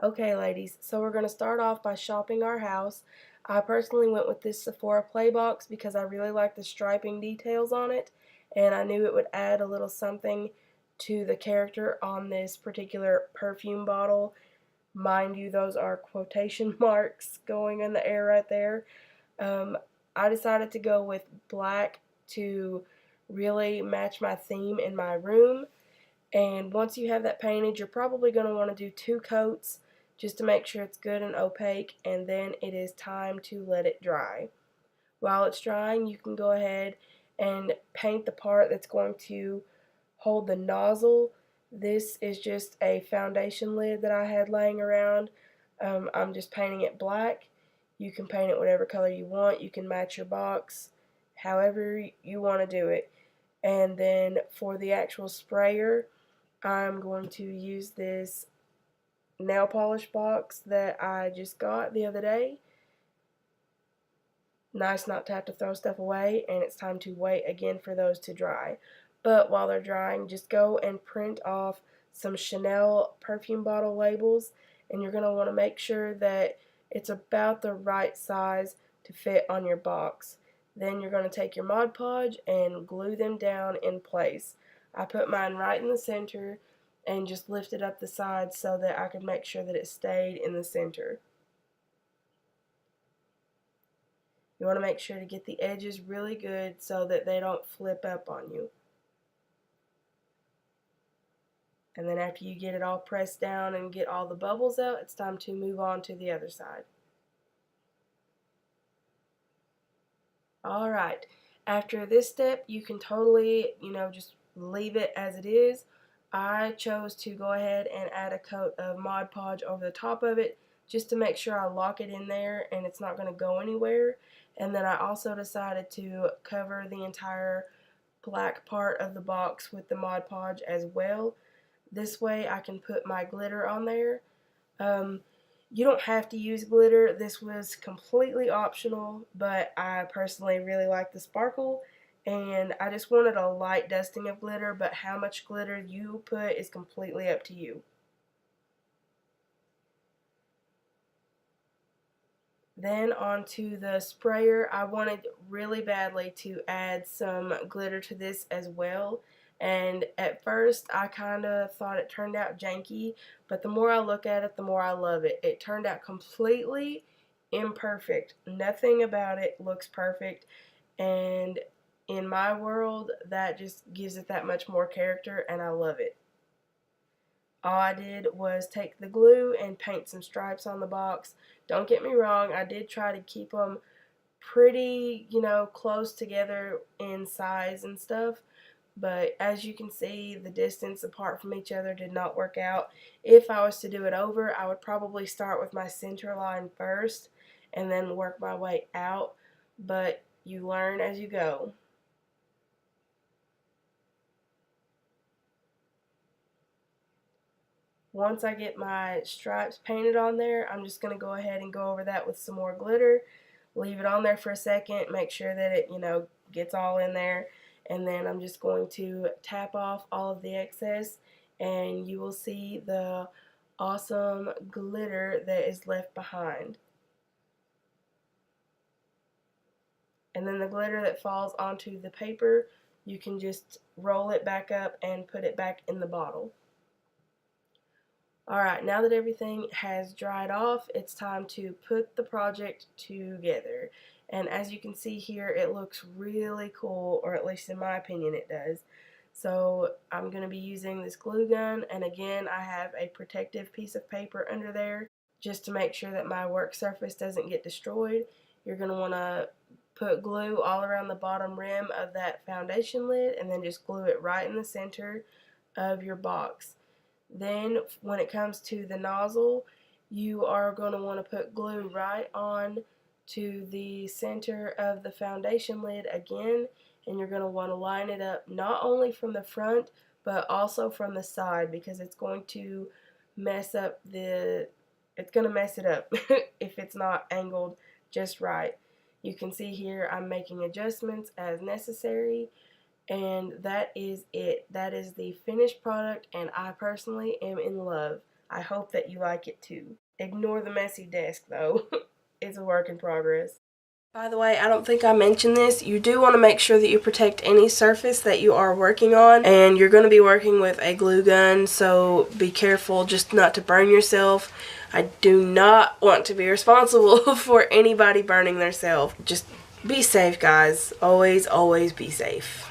Okay, ladies, so we're going to start off by shopping our house. I personally went with this Sephora Play Box because I really like the striping details on it, and I knew it would add a little something to the character on this particular perfume bottle. Mind you, those are quotation marks going in the air right there. Um, I decided to go with black to really match my theme in my room. And once you have that painted, you're probably going to want to do 2 coats just to make sure it's good and opaque, and then it is time to let it dry. While it's drying, you can go ahead and paint the part that's going to hold the nozzle. This is just a foundation lid that I had laying around. I'm just painting it black. You can paint it whatever color you want. You can match your box however you want to do it. And then for the actual sprayer, I'm going to use this nail polish box that I just got the other day. Nice not to have to throw stuff away, and it's time to wait again for those to dry. But while they're drying, just go and print off some Chanel perfume bottle labels, and you're going to want to make sure that it's about the right size to fit on your box. Then you're going to take your Mod Podge and glue them down in place. I put mine right in the center and just lifted up the sides so that I could make sure that it stayed in the center. You want to make sure to get the edges really good so that they don't flip up on you. And then after you get it all pressed down and get all the bubbles out, it's time to move on to the other side. Alright, after this step, you can totally, just leave it as it is. I chose to go ahead and add a coat of Mod Podge over the top of it just to make sure I lock it in there and it's not going to go anywhere. And then I also decided to cover the entire black part of the box with the Mod Podge as well. This way I can put my glitter on there. You don't have to use glitter. This was completely optional, but I personally really like the sparkle, and I just wanted a light dusting of glitter, but how much glitter you put is completely up to you. Then onto the sprayer. I wanted really badly to add some glitter to this as well. And at first I kind of thought it turned out janky, but the more I look at it, the more I love it. It turned out completely imperfect. Nothing about it looks perfect. And in my world, that just gives it that much more character, and I love it. All I did was take the glue and paint some stripes on the box. Don't get me wrong, I did try to keep them pretty, close together in size and stuff. But as you can see, the distance apart from each other did not work out. If I was to do it over, I would probably start with my center line first and then work my way out. But you learn as you go. Once I get my stripes painted on there, I'm just going to go ahead and go over that with some more glitter. Leave it on there for a second, make sure that it, gets all in there. And then I'm just going to tap off all of the excess, and you will see the awesome glitter that is left behind. And then the glitter that falls onto the paper, you can just roll it back up and put it back in the bottle. Alright, now that everything has dried off, it's time to put the project together. And as you can see here, it looks really cool, or at least in my opinion it does. So I'm going to be using this glue gun, and again I have a protective piece of paper under there just to make sure that my work surface doesn't get destroyed. You're going to want to put glue all around the bottom rim of that foundation lid, and then just glue it right in the center of your box. Then when it comes to the nozzle, you are going to want to put glue right on to the center of the foundation lid again, and you're going to want to line it up not only from the front but also from the side, because it's going to mess up it's going to mess it up if it's not angled just right. You can see here I'm making adjustments as necessary. And that is it. That is the finished product, and I personally am in love. I hope that you like it too. Ignore the messy desk though. It's a work in progress. By the way, I don't think I mentioned this. You do want to make sure that you protect any surface that you are working on, and you're going to be working with a glue gun, so be careful just not to burn yourself. I do not want to be responsible for anybody burning themselves. Just be safe, guys. Always, always be safe.